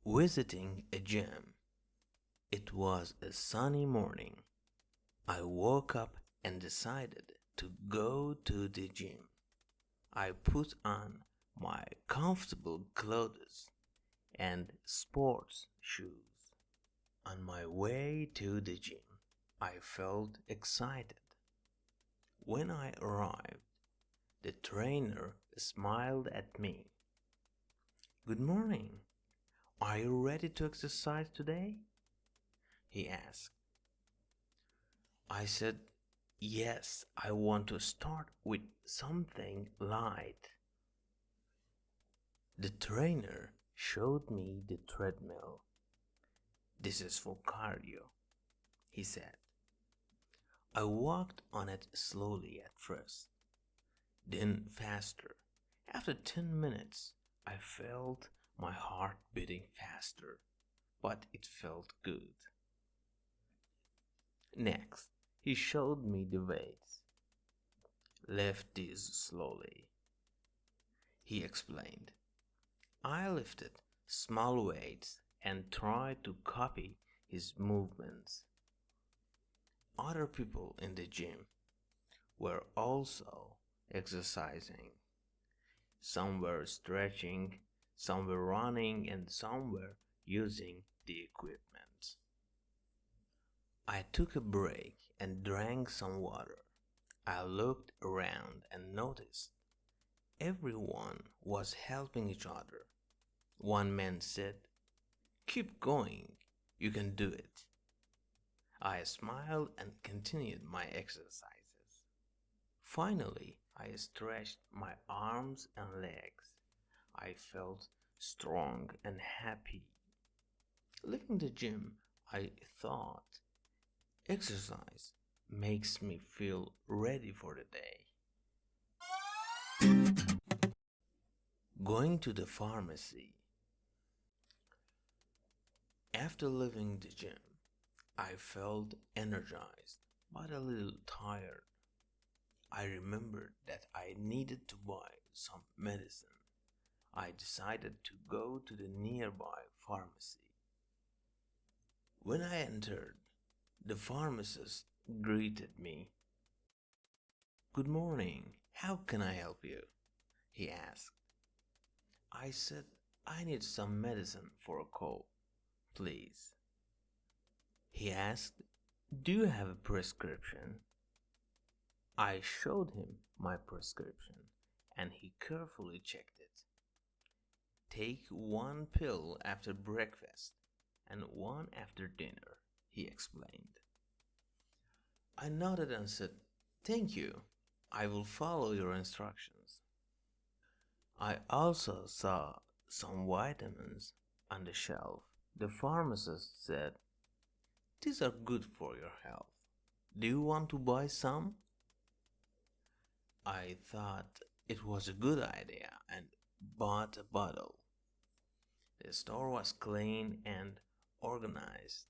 Visiting a gym. It was a sunny morning. I woke up and decided to go to the gym. I put on my comfortable clothes and sports shoes. On my way to the gym, I felt excited. When I arrived, the trainer smiled at me. "Good morning. Are you ready to exercise today?" he asked. I said, "Yes, I want to start with something light." The trainer showed me the treadmill. "This is for cardio," he said. I walked on it slowly at first, then faster. After 10 minutes, I felt my heart beating faster, but it felt good. Next, he showed me the weights. "Lift these slowly," he explained. I lifted small weights and tried to copy his movements. Other people in the gym were also exercising. Some were stretching, some were running, and some were using the equipment. I took a break and drank some water. I looked around and noticed everyone was helping each other. One man said, "Keep going, you can do it." I smiled and continued my exercises. Finally, I stretched my arms and legs. I felt strong and happy. Leaving the gym, I thought, exercise makes me feel ready for the day. Going to the pharmacy. After leaving the gym, I felt energized but a little tired. I remembered that I needed to buy some medicine. I decided to go to the nearby pharmacy. When I entered, the pharmacist greeted me. "Good morning, how can I help you?" he asked. I said, "I need some medicine for a cold, please." He asked, "Do you have a prescription?" I showed him my prescription and he carefully checked it. "Take one pill after breakfast and one after dinner," he explained. I nodded and said, "Thank you. I will follow your instructions." I also saw some vitamins on the shelf. The pharmacist said, "These are good for your health. Do you want to buy some?" I thought it was a good idea and bought a bottle. The store was clean and organized.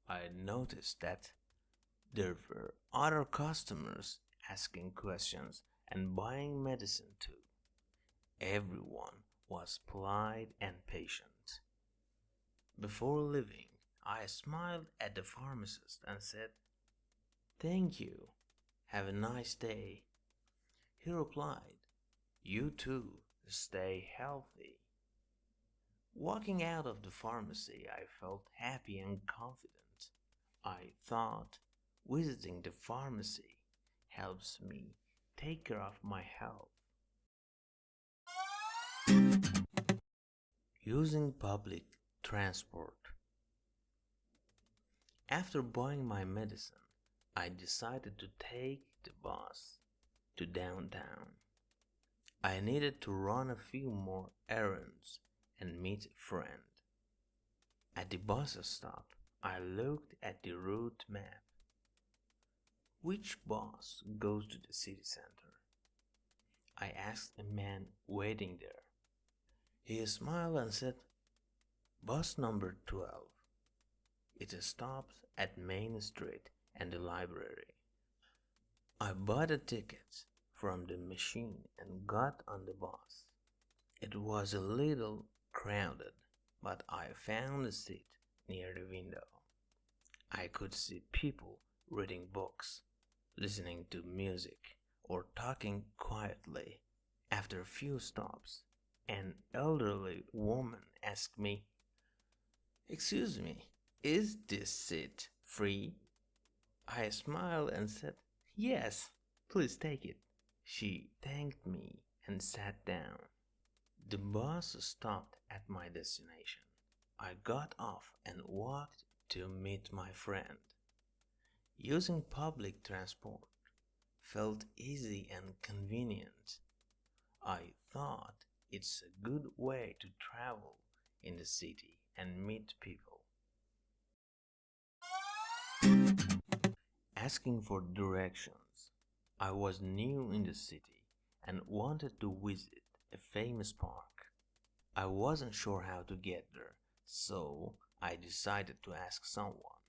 I noticed that there were other customers asking questions and buying medicine too. Everyone was polite and patient. Before leaving, I smiled at the pharmacist and said, "Thank you. Have a nice day." He replied, "You too. Stay healthy." Walking out of the pharmacy, I felt happy and confident. I thought visiting the pharmacy helps me take care of my health. Using public transport. After buying my medicine, I decided to take the bus to downtown. I needed to run a few more errands and meet a friend. At the bus stop, I looked at the route map. Which bus goes to the city center? I asked a man waiting there. He smiled and said, "Bus number 12. It stops at Main Street and the library." I bought a ticket from the machine and got on the bus. It was a little crowded, but I found a seat near the window. I could see people reading books, listening to music, or talking quietly. After a few stops, an elderly woman asked me, "Excuse me, is this seat free?" I smiled and said, "Yes, please take it." She thanked me and sat down. The bus stopped at my destination. I got off and walked to meet my friend. Using public transport felt easy and convenient. I thought it's a good way to travel in the city and meet people. Asking for directions. I was new in the city and wanted to visit a famous park. I wasn't sure how to get there, so I decided to ask someone.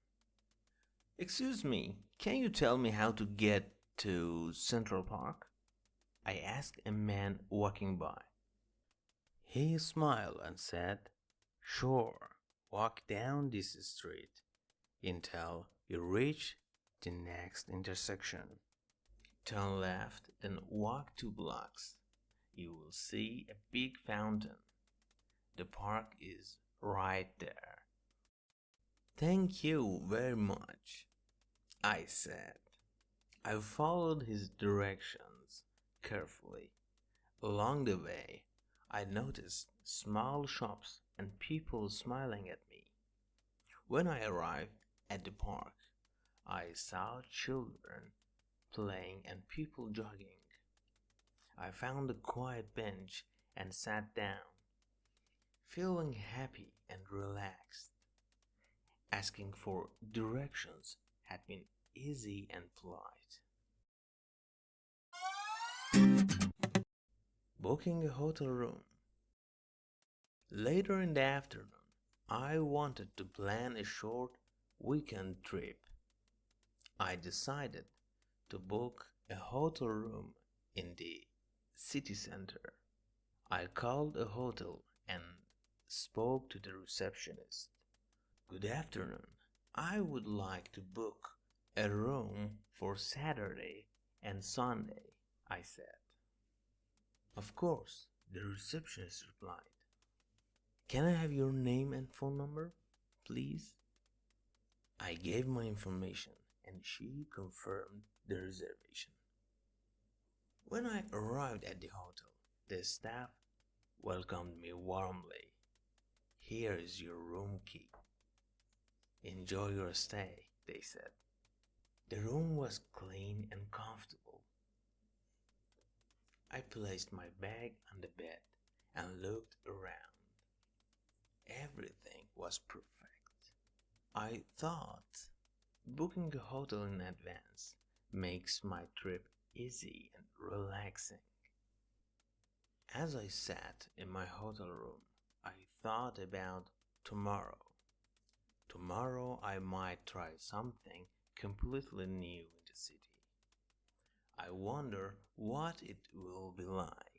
"Excuse me, can you tell me how to get to Central Park?" I asked a man walking by. He smiled and said, "Sure, walk down this street until you reach the next intersection. Turn left, then walk 2 blocks. You will see a big fountain. The park is right there." "Thank you very much," I said. I followed his directions carefully. Along the way, I noticed small shops and people smiling at me. When I arrived at the park, I saw children playing and people jogging. I found a quiet bench and sat down, feeling happy and relaxed. Asking for directions had been easy and polite. Booking a hotel room. Later in the afternoon, I wanted to plan a short weekend trip. I decided to book a hotel room in the city center. I called a hotel and spoke to the receptionist. "Good afternoon. I would like to book a room for Saturday and Sunday," I said. "Of course," the receptionist replied. "Can I have your name and phone number, please?" I gave my information and she confirmed the reservation. When I arrived at the hotel, the staff welcomed me warmly. "Here is your room key. Enjoy your stay," they said. The room was clean and comfortable. I placed my bag on the bed and looked around. Everything was perfect. I thought booking a hotel in advance makes my trip easy and relaxing. As I sat in my hotel room, I thought about tomorrow. Tomorrow I might try something completely new in the city. I wonder what it will be like.